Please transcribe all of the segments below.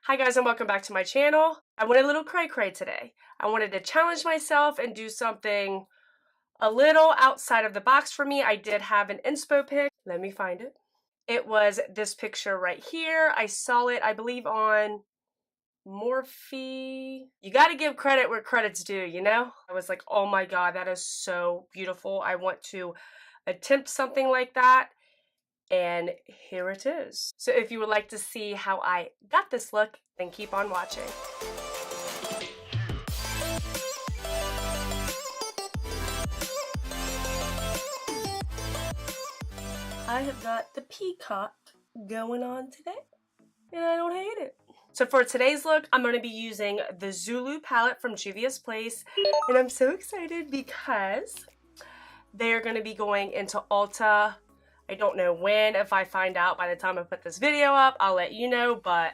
Hi guys and welcome back to my channel. I went a little cray-cray today. I wanted to challenge myself and do something a little outside of the box for me. I did have an inspo pic. Let me find it. It was this picture right here. I saw it, I believe, on Morphe. You got to give credit where credit's due, you know? I was like, oh my god, that is so beautiful. I want to attempt something like that. And here it is. So if you would like to see how I got this look, then keep on watching. I have got the peacock going on today, and I don't hate it. So for today's look, I'm going to be using the Zulu palette from Juvia's Place, and I'm so excited because they're going to be going into Ulta. I don't know when. If I find out by the time I put this video up, I'll let you know, but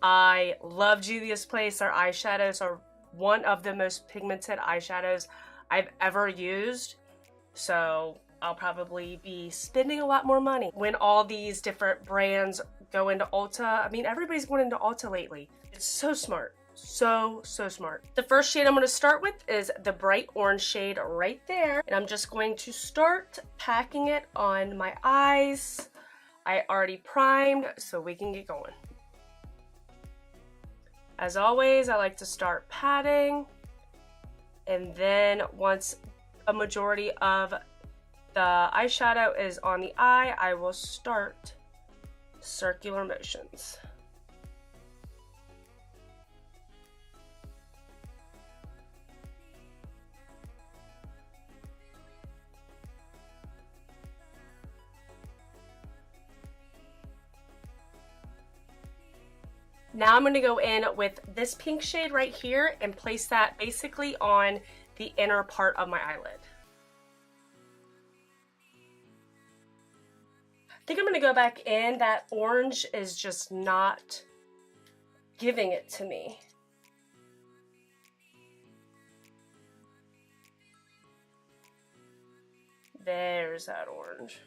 I love Juvia's Place. Their eyeshadows are one of the most pigmented eyeshadows I've ever used, so I'll probably be spending a lot more money when all these different brands go into Ulta. I mean, everybody's going into Ulta lately. It's so smart. So smart. The first shade I'm going to start with is the bright orange shade right there, and I'm just going to start packing it on my eyes. I already primed, so we can get going. As always, I like to start patting, and then once a majority of the eyeshadow is on the eye, I will start circular motions. Now I'm going to go in with this pink shade right here and place that basically on the inner part of my eyelid. I think I'm going to go back in. That orange is just not giving it to me. There's that orange.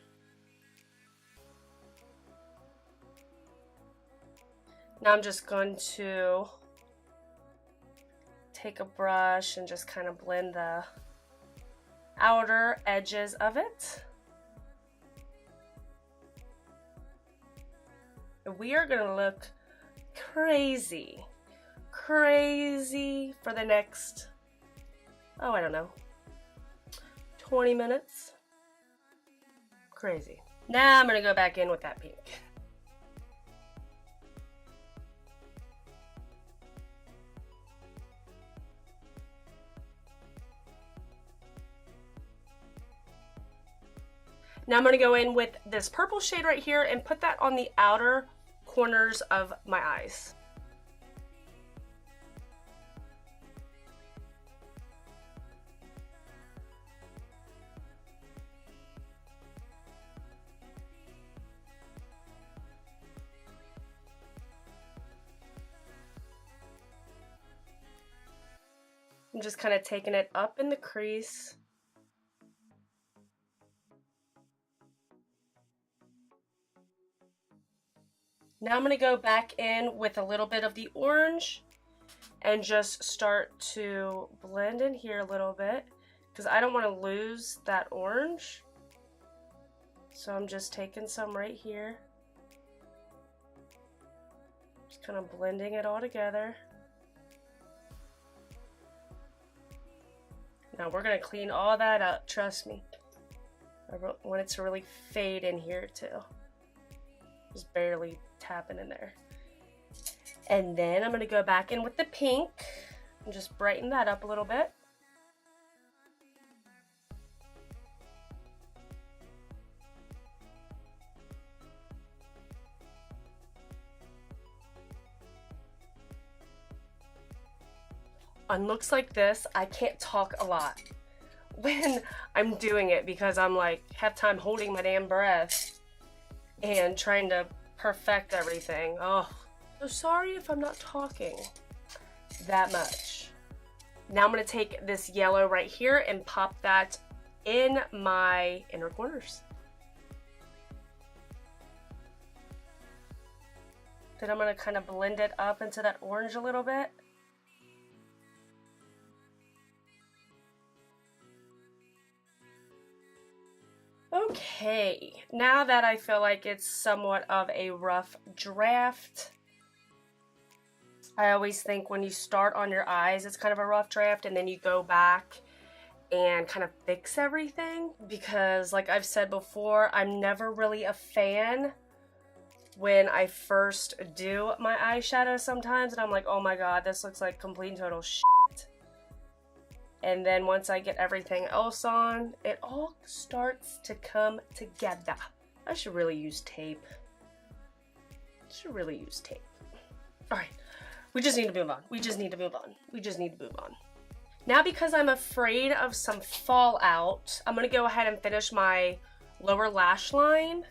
Now I'm just going to take a brush and just kind of blend the outer edges of it. We are going to look crazy for the next, oh, I don't know, 20 minutes. Crazy. Now I'm going to go back in with that pink. Now I'm going to go in with this purple shade right here and put that on the outer corners of my eyes. I'm just kind of taking it up in the crease. Now I'm going to go back in with a little bit of the orange and just start to blend in here a little bit because I don't want to lose that orange. So I'm just taking some right here. Just kind of blending it all together. Now we're going to clean all that up, trust me. I want it to really fade in here too. Just barely tapping in there. And then I'm going to go back in with the pink and just brighten that up a little bit. On looks like this, I can't talk a lot when I'm doing it because I'm like half time holding my damn breath and trying to perfect everything. Oh, so sorry if I'm not talking that much. Now I'm going to take this yellow right here and pop that in my inner corners. Then I'm going to kind of blend it up into that orange a little bit. Okay, now that I feel like it's somewhat of a rough draft, I always think when you start on your eyes, it's kind of a rough draft, and then you go back and kind of fix everything, because like I've said before, I'm never really a fan when I first do my eyeshadow sometimes, and I'm like, oh my god, this looks like complete and total shit. And then once I get everything else on, it all starts to come together. I should really use tape. All right, we just need to move on. We just need to move on. Now, because I'm afraid of some fallout, I'm gonna go ahead and finish my lower lash line.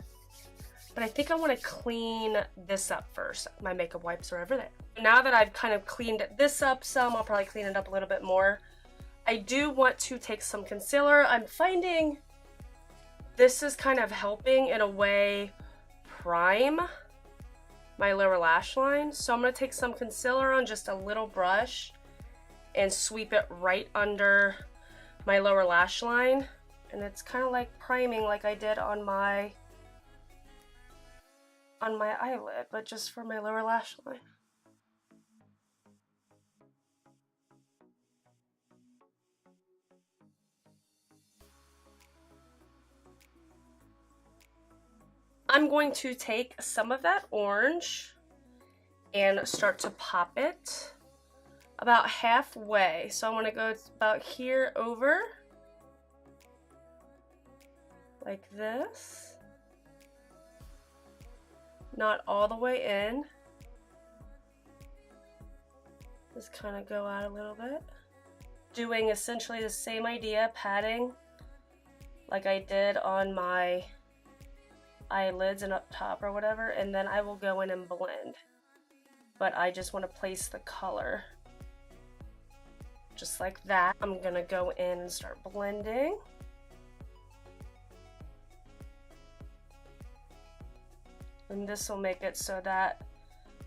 But I think I want to clean this up first. My makeup wipes are over there. Now that I've kind of cleaned this up some, I'll probably clean it up a little bit more. I do want to take some concealer. I'm finding this is kind of helping in a way prime my lower lash line. So I'm going to take some concealer on just a little brush and sweep it right under my lower lash line. And it's kind of like priming like I did on my eyelid, but just for my lower lash line. I'm going to take some of that orange and start to pop it about halfway. So I'm going to go about here over, like this. Not all the way in. Just kind of go out a little bit. Doing essentially the same idea, patting like I did on my eyelids and up top or whatever, and then I will go in and blend. But I just want to place the color just like that. I'm gonna go in and start blending. And this will make it so that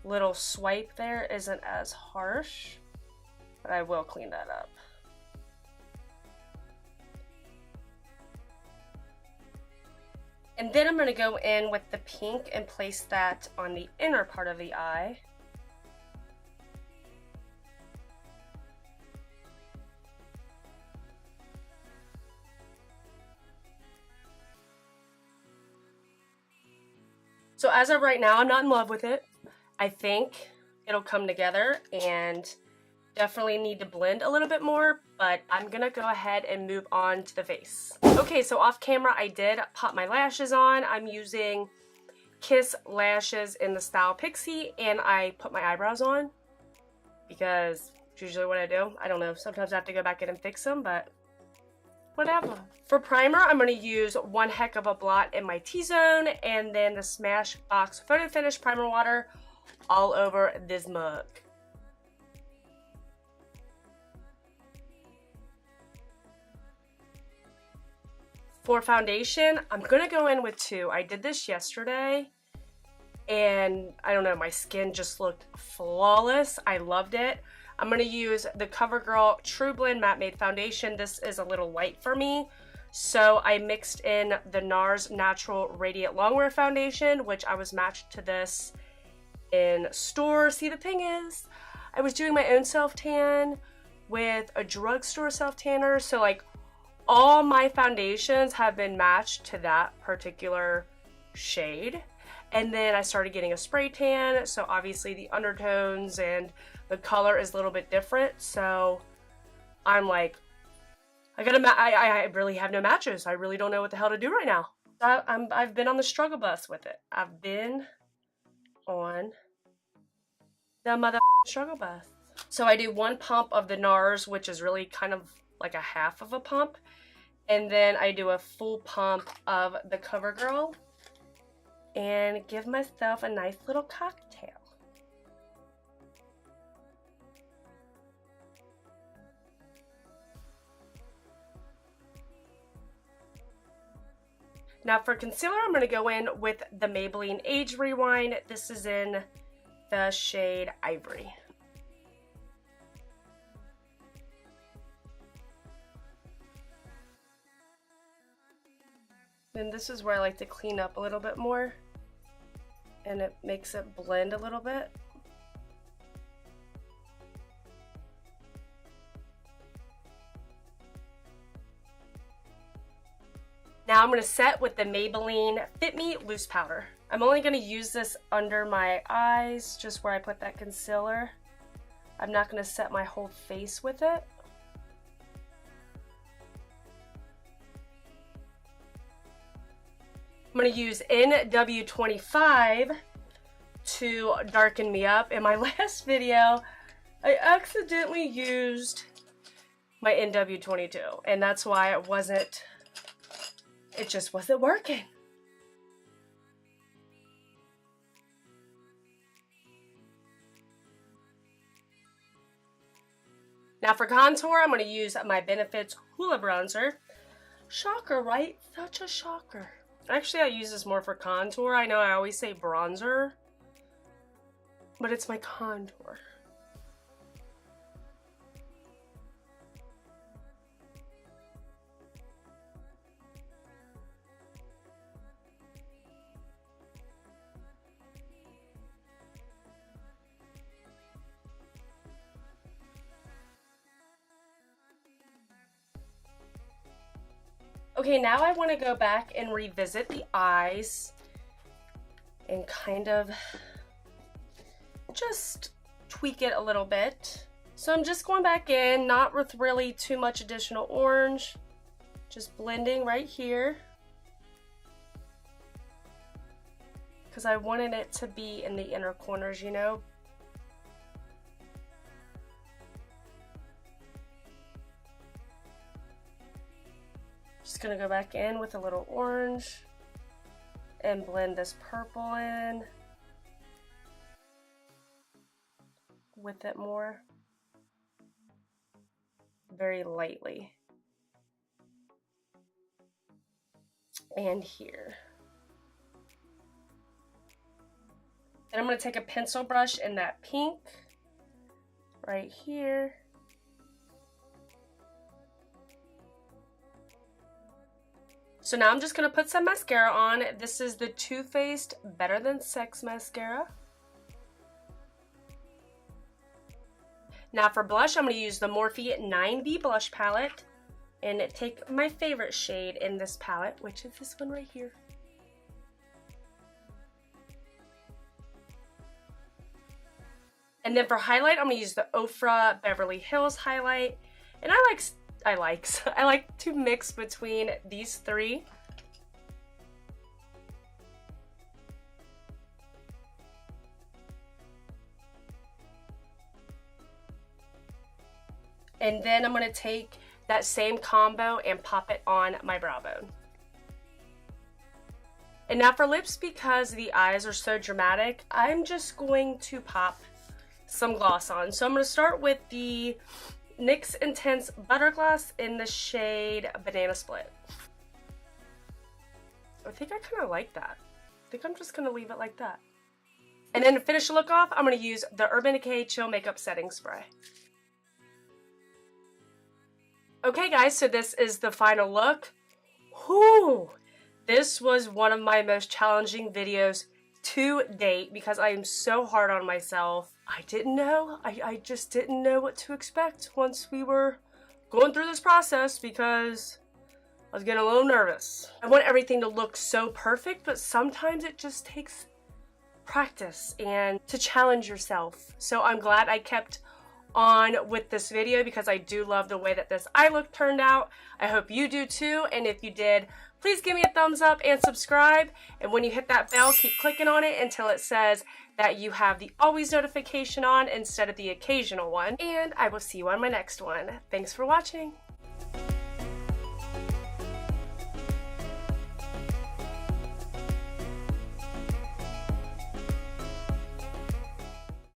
little swipe there isn't as harsh, but I will clean that up. And then I'm going to go in with the pink and place that on the inner part of the eye. So as of right now, I'm not in love with it. I think it'll come together and definitely need to blend a little bit more, but I'm gonna go ahead and move on to the face. Okay, so off camera, I did pop my lashes on. I'm using Kiss lashes in the style Pixie, and I put my eyebrows on because it's usually what I do. I don't know, sometimes I have to go back in and fix them, but whatever. For primer, I'm going to use one heck of a blot in my T-zone and then the Smashbox Photo Finish Primer Water all over this mug. For foundation, I'm going to go in with two. I did this yesterday and I don't know, my skin just looked flawless. I loved it. I'm going to use the CoverGirl True Blend Matte Made Foundation. This is a little light for me. So I mixed in the NARS Natural Radiant Longwear Foundation, which I was matched to this in store. See, the thing is, I was doing my own self-tan with a drugstore self-tanner. So like all my foundations have been matched to that particular shade. And then I started getting a spray tan. So obviously the undertones and the color is a little bit different, so I'm like, I really have no matches. I really don't know what the hell to do right now. I've been on the struggle bus with it. I've been on the mother struggle bus. So I do one pump of the NARS, which is really kind of like a half of a pump, and then I do a full pump of the CoverGirl and give myself a nice little cocktail. Now for concealer, I'm going to go in with the Maybelline Age Rewind. This is in the shade Ivory. And this is where I like to clean up a little bit more, and it makes it blend a little bit. Now I'm going to set with the Maybelline Fit Me Loose Powder. I'm only going to use this under my eyes, just where I put that concealer. I'm not going to set my whole face with it. I'm going to use NW25 to darken me up. In my last video, I accidentally used my NW22, and that's why it just wasn't working. Now for contour, I'm going to use my Benefits Hoola Bronzer. Shocker, right? Such a shocker. Actually, I use this more for contour. I know I always say bronzer, but it's my contour. Okay, now I want to go back and revisit the eyes and kind of just tweak it a little bit. So I'm just going back in, not with really too much additional orange, just blending right here, because I wanted it to be in the inner corners, you know. Just gonna go back in with a little orange and blend this purple in with it more, very lightly. And here. And I'm gonna take a pencil brush in that pink right here. So now I'm just going to put some mascara on. This is the Too Faced Better Than Sex mascara. Now for blush, I'm going to use the Morphe 9B blush palette and take my favorite shade in this palette, which is this one right here. And then for highlight, I'm going to use the Ofra Beverly Hills highlight. And I like to mix between these three. And then I'm going to take that same combo and pop it on my brow bone. And now for lips, because the eyes are so dramatic, I'm just going to pop some gloss on. So I'm going to start with the NYX Intense Butter Gloss in the shade Banana Split. I think I kind of like that. I think I'm just going to leave it like that. And then to finish the look off, I'm going to use the Urban Decay Chill Makeup Setting Spray. Okay guys, so this is the final look. Whew! This was one of my most challenging videos to date because I am so hard on myself. I didn't know. I just didn't know what to expect once we were going through this process because I was getting a little nervous. I want everything to look so perfect, but sometimes it just takes practice and to challenge yourself. So I'm glad I kept on with this video because I do love the way that this eye look turned out. I hope you do too, and if you did, please give me a thumbs up and subscribe, and when you hit that bell, keep clicking on it until it says that you have the always notification on instead of the occasional one, and I will see you on my next one. Thanks for watching.